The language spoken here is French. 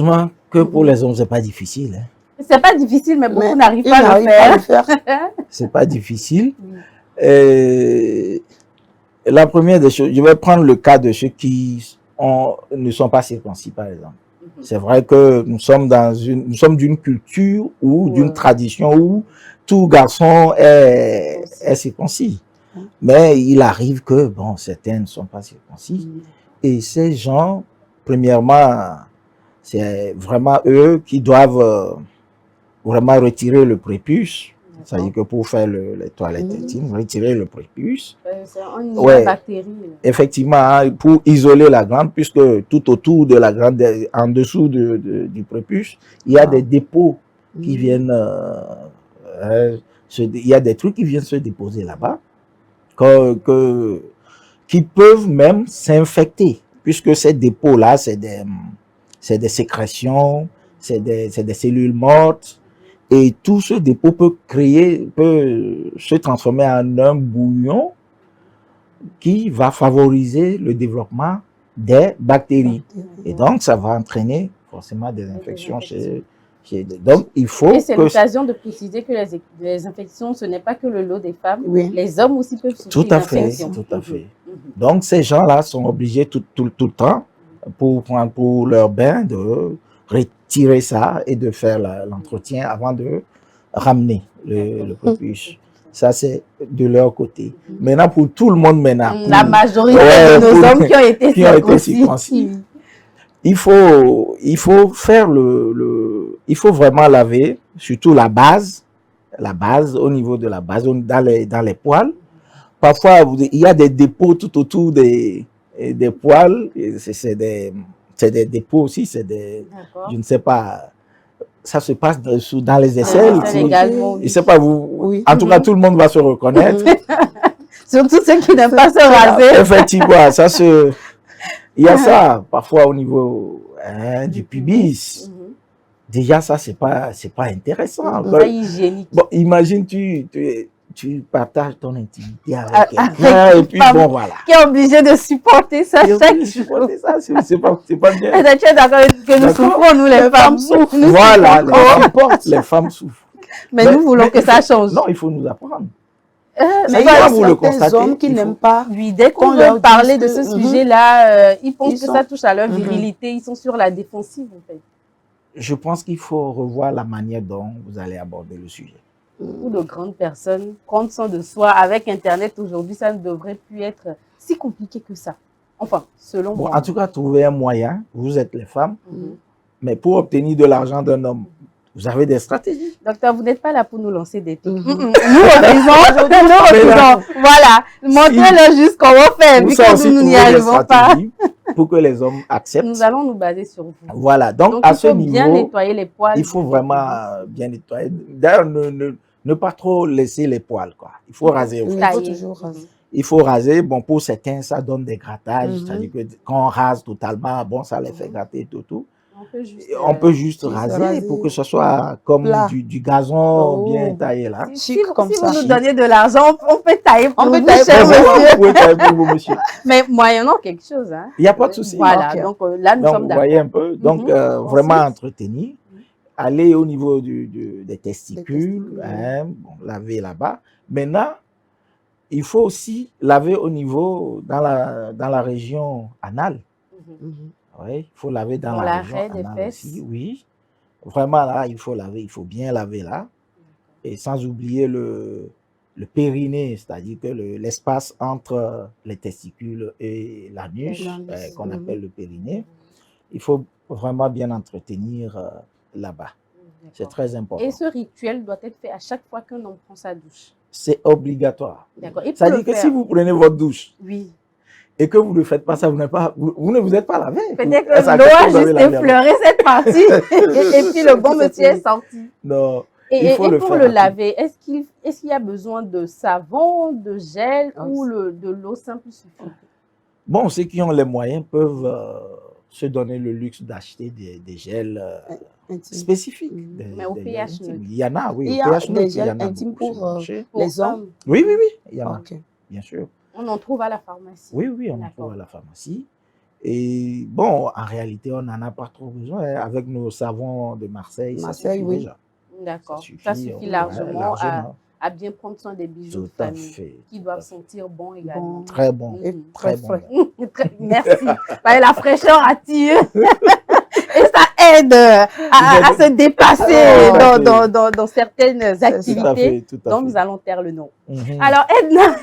heureusement que pour les hommes, c'est pas difficile. Hein. C'est pas difficile, mais beaucoup n'arrivent pas à le faire. C'est pas difficile. La première des choses, je vais prendre le cas de ceux qui ne sont pas circoncis, par exemple. C'est vrai que nous sommes d'une culture ou d'une tradition où tout garçon est circoncis. Mais il arrive que, bon, certains ne sont pas circoncis. Et ces gens, premièrement, c'est vraiment eux qui doivent vraiment retirer le prépuce. C'est-à-dire que pour faire les toilettes intimes, retirer le prépuce. C'est un niveau bactérie. Effectivement, hein, pour isoler la glande, puisque tout autour de la glande, en dessous du prépuce, il y a des dépôts qui viennent, il y a des trucs qui viennent se déposer là-bas, qui peuvent même s'infecter, puisque ces dépôts-là, c'est des sécrétions, c'est des cellules mortes. Et tout ce dépôt peut se transformer en un bouillon qui va favoriser le développement des bactéries. Et donc, ça va entraîner forcément des infections donc, il faut et c'est l'occasion de préciser que les infections, ce n'est pas que le lot des femmes. Les hommes aussi peuvent souffrir d'infections. Tout à fait. Donc, ces gens-là sont obligés tout le temps, pour leur bain, de retirer ça et de faire l'entretien avant de ramener le prépuce. Ça, c'est de leur côté. Maintenant, pour tout le monde, la majorité de nos hommes qui ont été circoncis. Il faut faire il faut vraiment laver, surtout la base au niveau de la base, dans les poils. Parfois, il y a des dépôts tout autour des poils. C'est des dépôts aussi, je ne sais pas, ça se passe dans les aisselles. Je ne sais pas, en tout cas, tout le monde va se reconnaître. Surtout ceux qui n'aiment pas se raser. Effectivement, il y a ça, parfois au niveau du pubis. Déjà, ça, c'est pas intéressant. Pas hygiénique. Bon, imagine, tu partages ton intimité avec quelqu'un et puis bon, voilà. Qui est obligé de supporter ça chaque jour. C'est pas bien. Tu es d'accord que nous souffrons, nous les femmes souffrent. Voilà, les femmes souffrent. Mais nous voulons que ça change. Non, il faut nous apprendre. Mais il y a certains hommes qui n'aiment pas. Oui, dès qu'on leur parler de ce sujet-là, ils pensent que ça touche à leur virilité. Ils sont sur la défensive, en fait. Je pense qu'il faut revoir la manière dont vous allez aborder le sujet. Pour de grandes personnes, prendre soin de soi avec Internet aujourd'hui, ça ne devrait plus être si compliqué que ça. Enfin, selon moi. En tout cas, trouver un moyen, vous êtes les femmes, mais pour obtenir de l'argent d'un homme, vous avez des stratégies. Docteur, vous n'êtes pas là pour nous lancer des trucs. Nous refusons. Voilà, montrez-le juste qu'on va faire, vu que nous n'y arrivons pas. Pour que les hommes acceptent. Nous allons nous baser sur vous. Voilà, donc à ce niveau, bien nettoyer les poils. Il faut vraiment bien nettoyer. D'ailleurs, ne pas trop laisser les poils, quoi. Il faut raser. Il faut toujours raser. Il faut raser. Bon, pour certains, ça donne des grattages. C'est-à-dire que quand on rase totalement, bon, ça les fait gratter tout. On peut juste raser pour que ce soit comme du gazon bien taillé là. Si vous nous donnez de l'argent, on peut tailler pour vous, monsieur. Mais moyennant quelque chose. Hein. Il n'y a pas de souci. Voilà, donc là, nous sommes d'accord. Vous voyez un peu. Donc, vraiment entretenir. Aller au niveau des testicules, laver là-bas. Maintenant, il faut aussi laver au niveau, dans la région anale. Oui, il faut laver dans la région anale aussi, oui. Vraiment, là, il faut laver, il faut bien laver là. Et sans oublier le périnée, c'est-à-dire que l'espace entre les testicules et l'anus, qu'on appelle le périnée, il faut vraiment bien entretenir là-bas. C'est très important. Et ce rituel doit être fait à chaque fois qu'un homme prend sa douche. C'est obligatoire. D'accord. C'est-à-dire que si vous prenez votre douche, oui, et que vous ne faites pas ça, vous ne vous êtes pas lavé. Peut-être que l'eau a juste effleuré cette partie et puis le bon monsieur est sorti. Non, il faut pour le laver, est-ce qu'il y a besoin de savon, de gel ou de l'eau simple suffit? Bon, ceux qui ont les moyens peuvent se donner le luxe d'acheter des gels spécifiques. Mais au pH neutre. Il y en a, oui. Il y a des gels intimes pour les hommes. Oui, il y en a, bien sûr. On en trouve à la pharmacie. Oui, on en trouve à la pharmacie. Et bon, en réalité, on n'en a pas trop besoin. Avec nos savons de Marseille, ça suffit déjà. D'accord. Ça suffit largement à bien prendre soin des bijoux de famille qui doivent sentir bon également. Très bon. Et très frais. Merci. La fraîcheur attire. Et ça aide à se dépasser dans certaines activités dont nous allons taire le nom. Alors, Edna,